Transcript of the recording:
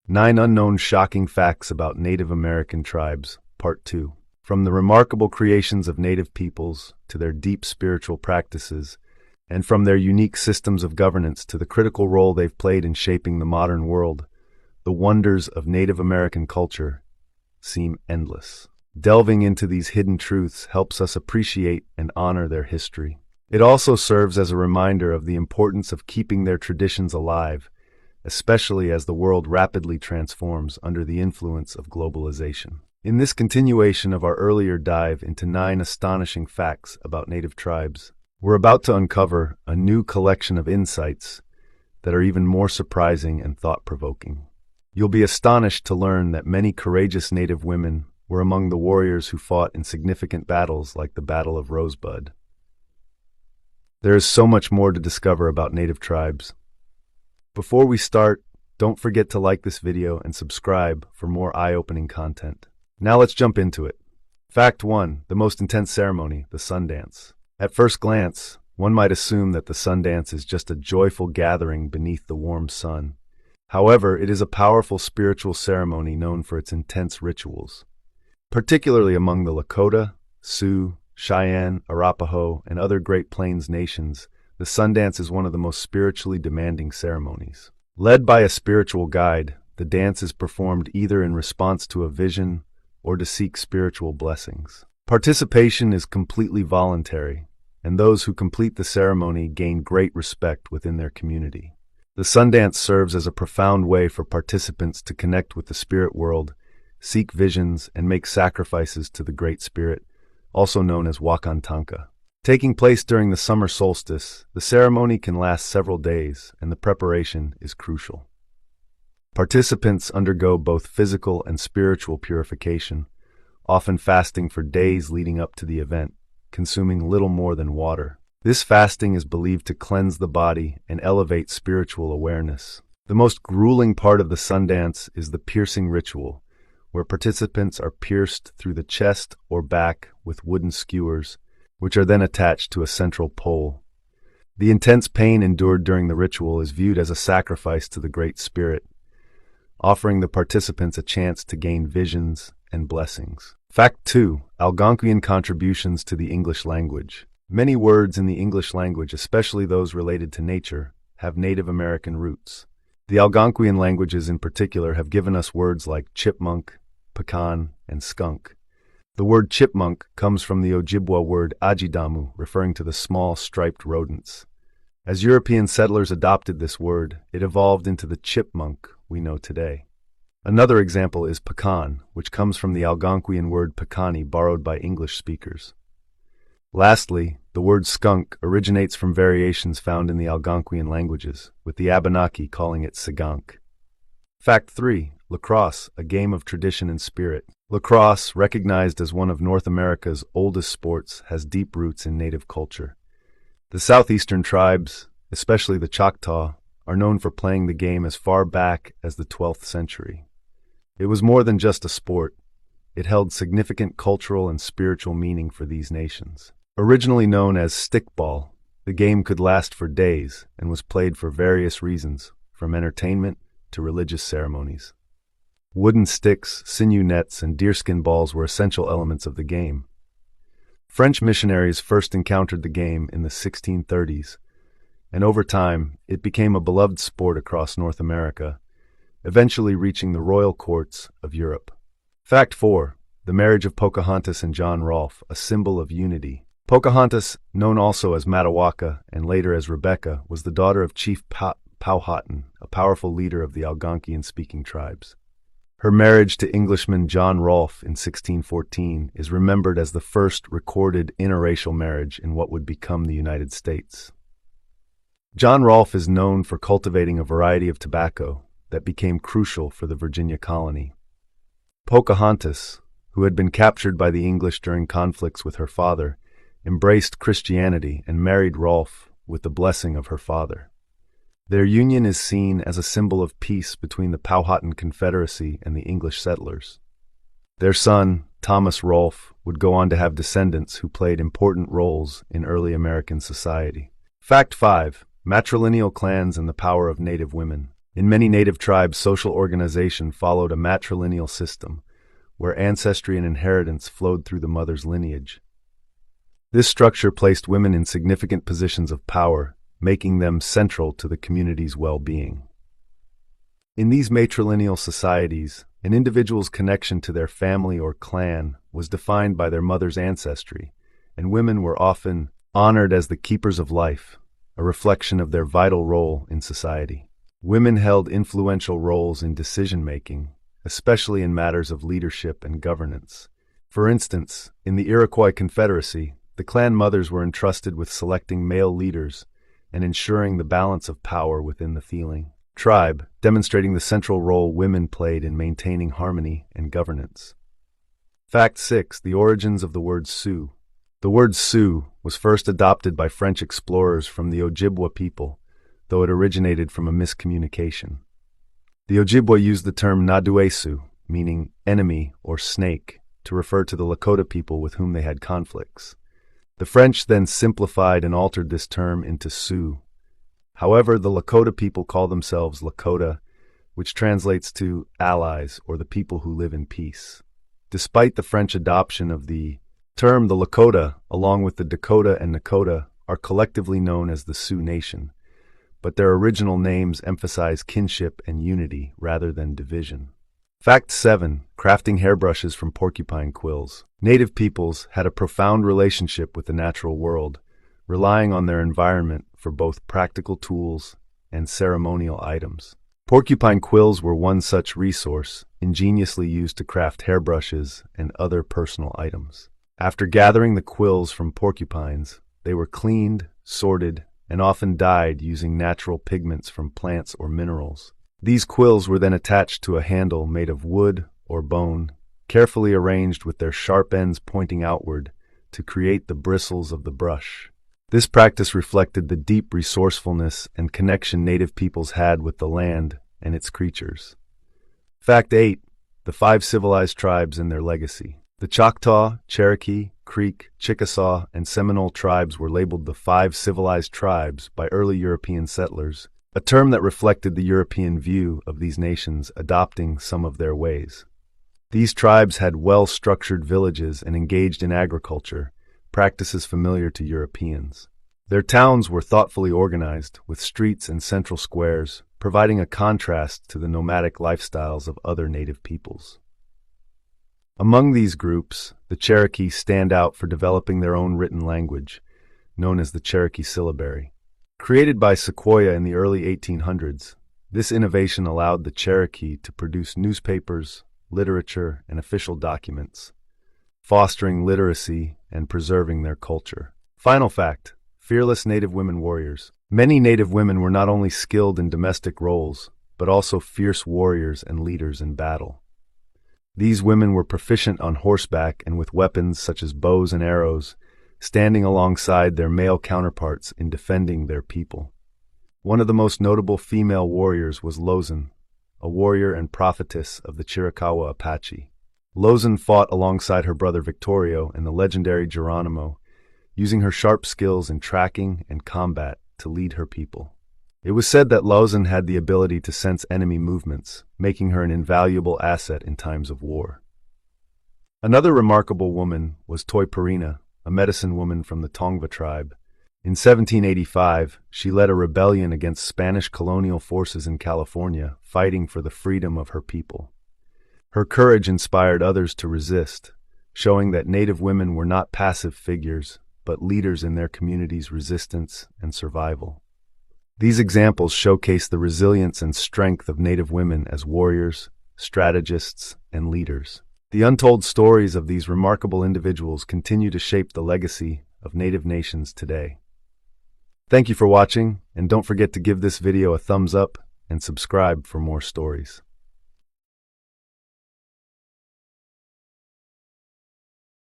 9 Unknown Shocking Facts About Native American Tribes, Part 2. From the remarkable creations of native peoples to their deep spiritual practices, and from their unique systems of governance to the critical role they've played in shaping the modern world, the wonders of Native American culture seem endless. Delving into these hidden truths helps us appreciate and honor their history. It also serves as a reminder of the importance of keeping their traditions alive, especially as the world rapidly transforms under the influence of globalization. In this continuation of our earlier dive into 9 astonishing facts about native tribes, we're about to uncover a new collection of insights that are even more surprising and thought-provoking. You'll be astonished to learn that many courageous native women were among the warriors who fought in significant battles like the Battle of Rosebud. There is so much more to discover about native tribes. Before we start, don't forget to like this video and subscribe for more eye-opening content. Now let's jump into it. Fact 1. The most intense ceremony, the sun dance. At first glance, one might assume that the sun dance is just a joyful gathering beneath the warm sun. However, it is a powerful spiritual ceremony known for its intense rituals. Particularly among the Lakota, Sioux, Cheyenne, Arapaho, and other Great Plains nations, the sun dance is one of the most spiritually demanding ceremonies. Led by a spiritual guide, the dance is performed either in response to a vision or to seek spiritual blessings. Participation is completely voluntary, and those who complete the ceremony gain great respect within their community. The sun dance serves as a profound way for participants to connect with the spirit world, seek visions, and make sacrifices to the Great Spirit, also known as Wakantanka. Taking place during the summer solstice, the ceremony can last several days, and the preparation is crucial. Participants undergo both physical and spiritual purification, often fasting for days leading up to the event, consuming little more than water. This fasting is believed to cleanse the body and elevate spiritual awareness. The most grueling part of the sun dance is the piercing ritual, where participants are pierced through the chest or back with wooden skewers, which are then attached to a central pole. The intense pain endured during the ritual is viewed as a sacrifice to the Great Spirit, offering the participants a chance to gain visions and blessings. Fact 2. Algonquian contributions to the English language. Many words in the English language, especially those related to nature, have Native American roots. The Algonquian languages in particular have given us words like chipmunk, pecan, and skunk. The word chipmunk comes from the Ojibwa word ajidamu, referring to the small, striped rodents. As European settlers adopted this word, it evolved into the chipmunk we know today. Another example is pecan, which comes from the Algonquian word pecani, borrowed by English speakers. Lastly, the word skunk originates from variations found in the Algonquian languages, with the Abenaki calling it sigank. Fact 3. Lacrosse, a game of tradition and spirit. Lacrosse, recognized as one of North America's oldest sports, has deep roots in native culture. The southeastern tribes, especially the Choctaw, are known for playing the game as far back as the 12th century. It was more than just a sport. It held significant cultural and spiritual meaning for these nations. Originally known as stickball, the game could last for days and was played for various reasons, from entertainment to religious ceremonies. Wooden sticks, sinew nets, and deerskin balls were essential elements of the game. French missionaries first encountered the game in the 1630s, and over time, it became a beloved sport across North America, eventually reaching the royal courts of Europe. Fact 4. The marriage of Pocahontas and John Rolfe, a symbol of unity. Pocahontas, known also as Matawaka and later as Rebecca, was the daughter of Chief Powhatan, a powerful leader of the Algonquian-speaking tribes. Her marriage to Englishman John Rolfe in 1614 is remembered as the first recorded interracial marriage in what would become the United States. John Rolfe is known for cultivating a variety of tobacco that became crucial for the Virginia colony. Pocahontas, who had been captured by the English during conflicts with her father, embraced Christianity and married Rolfe with the blessing of her father. Their union is seen as a symbol of peace between the Powhatan Confederacy and the English settlers. Their son, Thomas Rolfe, would go on to have descendants who played important roles in early American society. Fact 5. Matrilineal clans and the power of Native women. In many native tribes, social organization followed a matrilineal system, where ancestry and inheritance flowed through the mother's lineage. This structure placed women in significant positions of power, making them central to the community's well-being. In these matrilineal societies, an individual's connection to their family or clan was defined by their mother's ancestry, and women were often honored as the keepers of life, a reflection of their vital role in society. Women held influential roles in decision-making, especially in matters of leadership and governance. For instance, in the Iroquois Confederacy, the clan mothers were entrusted with selecting male leaders and ensuring the balance of power within the tribe, demonstrating the central role women played in maintaining harmony and governance. Fact 6. The origins of the word Sioux. The word Sioux was first adopted by French explorers from the Ojibwa people, though it originated from a miscommunication. The Ojibwa used the term Naduesu, meaning enemy or snake, to refer to the Lakota people with whom they had conflicts. The French then simplified and altered this term into Sioux. However, the Lakota people call themselves Lakota, which translates to allies or the people who live in peace. Despite the French adoption of the term, the Lakota, along with the Dakota and Nakota, are collectively known as the Sioux Nation, but their original names emphasize kinship and unity rather than division. Fact 7. Crafting hairbrushes from porcupine quills. Native peoples had a profound relationship with the natural world, relying on their environment for both practical tools and ceremonial items. Porcupine quills were one such resource, ingeniously used to craft hairbrushes and other personal items. After gathering the quills from porcupines, they were cleaned, sorted, and often dyed using natural pigments from plants or minerals. These quills were then attached to a handle made of wood or bone, carefully arranged with their sharp ends pointing outward to create the bristles of the brush. This practice reflected the deep resourcefulness and connection native peoples had with the land and its creatures. Fact 8. The 5 civilized tribes and their legacy. The Choctaw, Cherokee, Creek, Chickasaw, and Seminole tribes were labeled the 5 civilized tribes by early European settlers, a term that reflected the European view of these nations adopting some of their ways. These tribes had well-structured villages and engaged in agriculture, practices familiar to Europeans. Their towns were thoughtfully organized, with streets and central squares, providing a contrast to the nomadic lifestyles of other native peoples. Among these groups, the Cherokee stand out for developing their own written language, known as the Cherokee syllabary. Created by Sequoyah in the early 1800s, this innovation allowed the Cherokee to produce newspapers, literature, and official documents, fostering literacy and preserving their culture. Final fact: fearless Native women warriors. Many Native women were not only skilled in domestic roles, but also fierce warriors and leaders in battle. These women were proficient on horseback and with weapons such as bows and arrows, standing alongside their male counterparts in defending their people. One of the most notable female warriors was Lozin, a warrior and prophetess of the Chiricahua Apache. Lozin fought alongside her brother Victorio and the legendary Geronimo, using her sharp skills in tracking and combat to lead her people. It was said that Lozin had the ability to sense enemy movements, making her an invaluable asset in times of war. Another remarkable woman was Toiparina, a medicine woman from the Tongva tribe. In 1785, she led a rebellion against Spanish colonial forces in California, fighting for the freedom of her people. Her courage inspired others to resist, showing that Native women were not passive figures, but leaders in their community's resistance and survival. These examples showcase the resilience and strength of Native women as warriors, strategists, and leaders. The untold stories of these remarkable individuals continue to shape the legacy of Native nations today. Thank you for watching, and don't forget to give this video a thumbs up and subscribe for more stories.